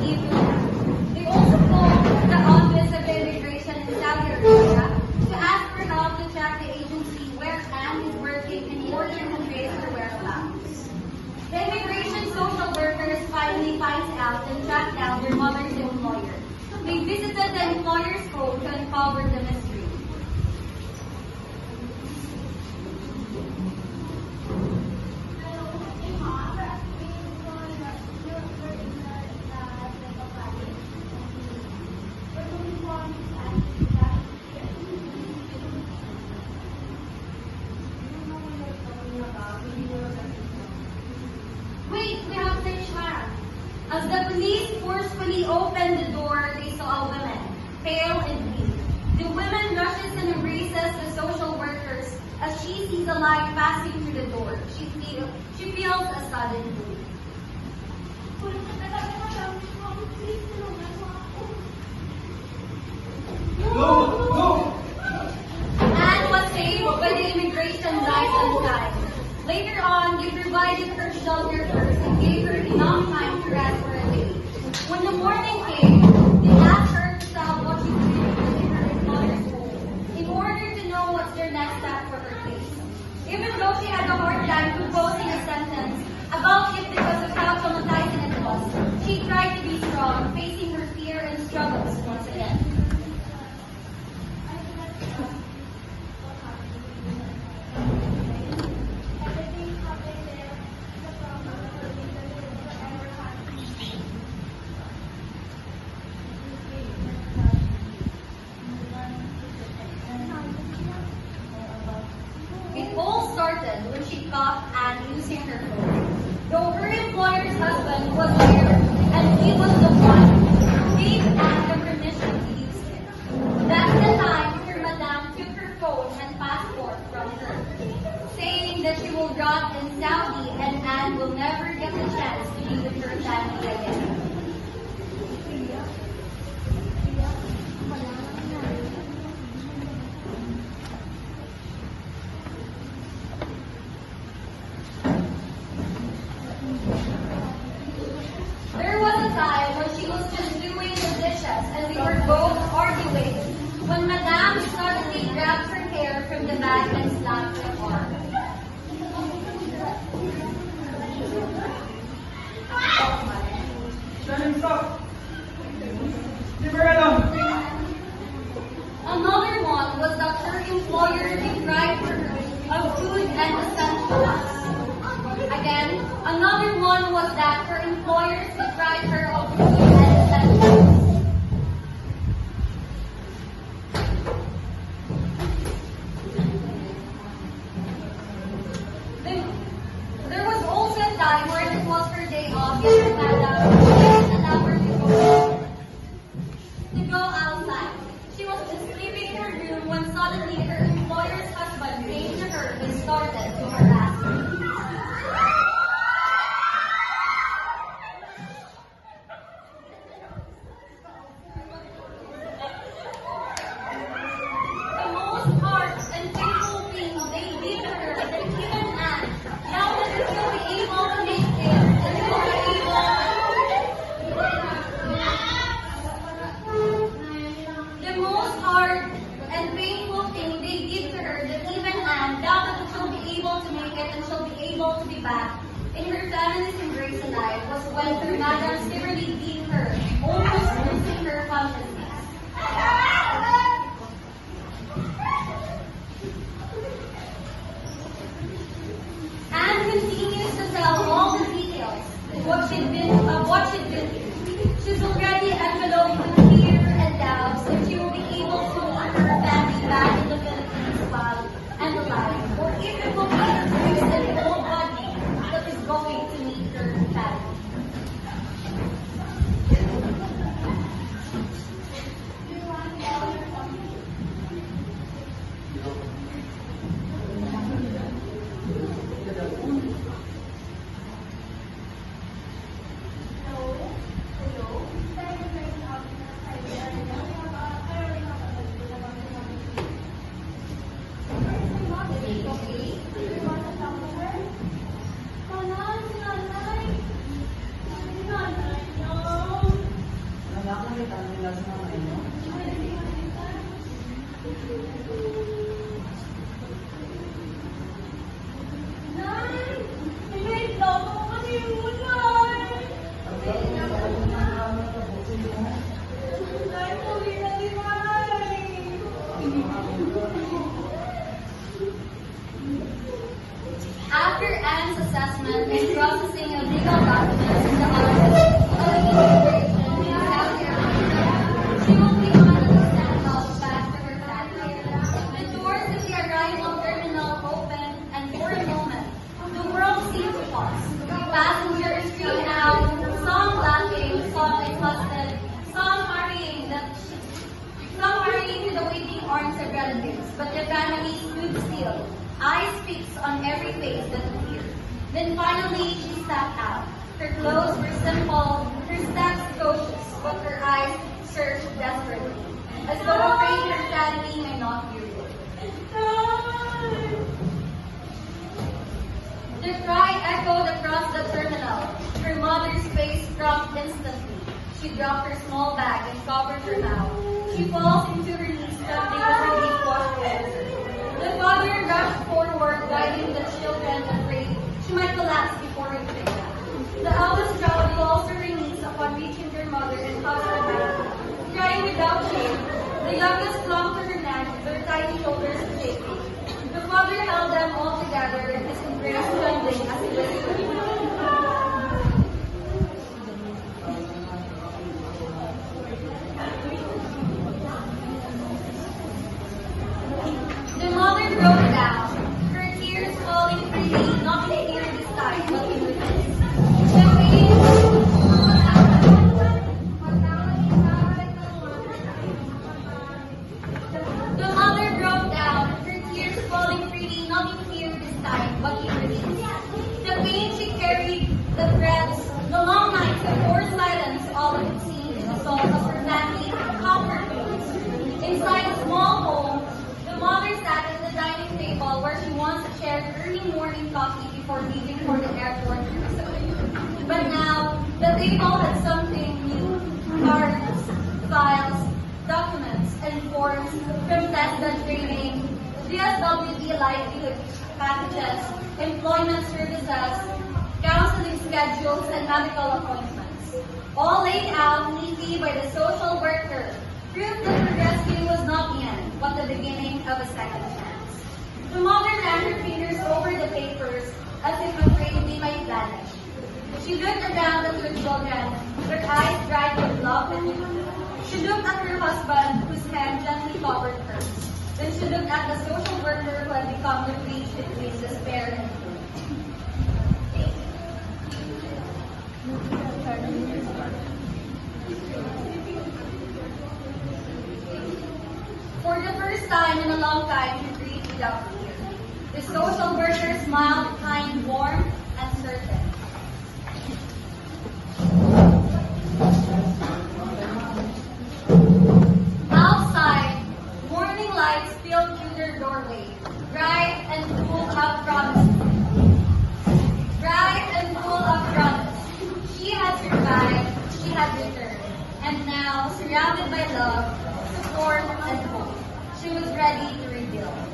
evening. They also called the Office of Immigration in Saudi Arabia to ask for help to track the agency where Anne is working in order to trace her whereabouts. The immigration social workers finally finds out and track down their mother's employer. They visited the employer's home to uncover the mystery. Wait, we have finished man. As the police forcefully opened the door, they saw a woman, pale and weak. The woman rushes and embraces the social workers as she sees a light passing through the door. She feels a sudden relief. No! Anne was saved by the immigration license guide. Later on, they provided her shelter first and gave her enough time to rest for a day. When the morning came, they asked her to tell what she was doing in her employer's home in order to know what's their next step for her case. Even though she had a hard time composing a sentence about it because of how traumatizing it was, she tried to be strong, facing her fear and struggles once again. It all started when she caught Anne using her phone. Though her employer's husband was there, and he was the one who gave Anne the permission to use it. That's the time her madam took her phone and passport from her, saying that she will rot in Saudi and Anne will never get the chance to be with her family again. There was a time when she was just doing the dishes and they were both arguing when Madame suddenly grabbed her hair from the bag and slapped her arm. Shannon, stop! Leave her alone! Another one was that her employer deprived her of food and essentials. Again, another one was that her employers deprived her of food and essentials. There was also a time where it was her day off, yet her madam didn't allow her to go outside. She was just sleeping in her room when suddenly her employer's husband came to her and started to harass her. The most harsh and painful thing they did to her is that even Anne, now that she'll be able to make it, and she'll be the most hard and painful thing they did to her, that even Anne, now that she'll be able to make it and she'll be able to be back in her family's embrace alive, was when her madam severely beat her, almost losing her consciousness. Anne continues to tell all the details of what she'd been through. She's already enveloped with fear and doubts if she will be able to put her family back in the Philippines well and alive, or if it will be her person, old body, that is going to meet her family. ang nila sa mga inyo? Nay! Wait lang ako kasi yung Nay! Nay, tuloy na si Nay! After Anne's assessment and processing of legal documents in the office of the immigration in South Carolina, she will be on the Central back to her family. The doors of the arrival terminal opened, and for a moment, the world seemed to pause. Passengers streamed out, some laughing, some exhausted, some hurrying to the waiting arms of relatives, but the family stood still, eyes fixed on every face that appeared. Then finally, she stepped out. Her clothes were simple, her steps cautious, but her eyes searched desperately, as though afraid her family may not hear it. The cry echoed across the terminal. Her mother's face dropped instantly. She dropped her small bag and covered her mouth. She falls into her knees, trembling as her deep washed closer. The father rushed forward, guiding the children, afraid she might collapse before her victim. The eldest child falls to her knees upon reaching her mother and hugs her back. Crying without shame, the youngest clung to her neck, their tiny shoulders shaking. The father held them all together, his embrace trembling as he whispered, the mother broke down, her tears falling freely, not in here this time, but in her face. The mother broke down, her tears falling freely, not in here this time, but in her face. The pain she carried, the threats, the long nights, the forced silence, all of it seemed in the soul of her family, comfort foods. Inside a small home, the mother sat at the dining table where she once shared early morning coffee before leaving for the airport. But now, the table had something new. Cards, files, documents, and forms from Tesla training, DSWD livelihood packages, employment services, counseling schedules, and medical appointments. All laid out neatly by the social worker. Proof that her rescue was not the end, but the beginning of a second chance. The mother ran her fingers over the papers as if afraid they might vanish. She looked around at her children, her eyes dried with love and youth. She looked at her husband, whose hand gently covered hers. Then she looked at the social worker who had become the bridge between despair and hope. For the first time in a long time, she breathed without fear. The social worker smiled, kind, warm, and certain. Outside, morning light spilled through their doorway, bright and full of promise. Bright and full of promise. She had survived, she had returned, and now, surrounded by love, support, and hope, she was ready to rebuild.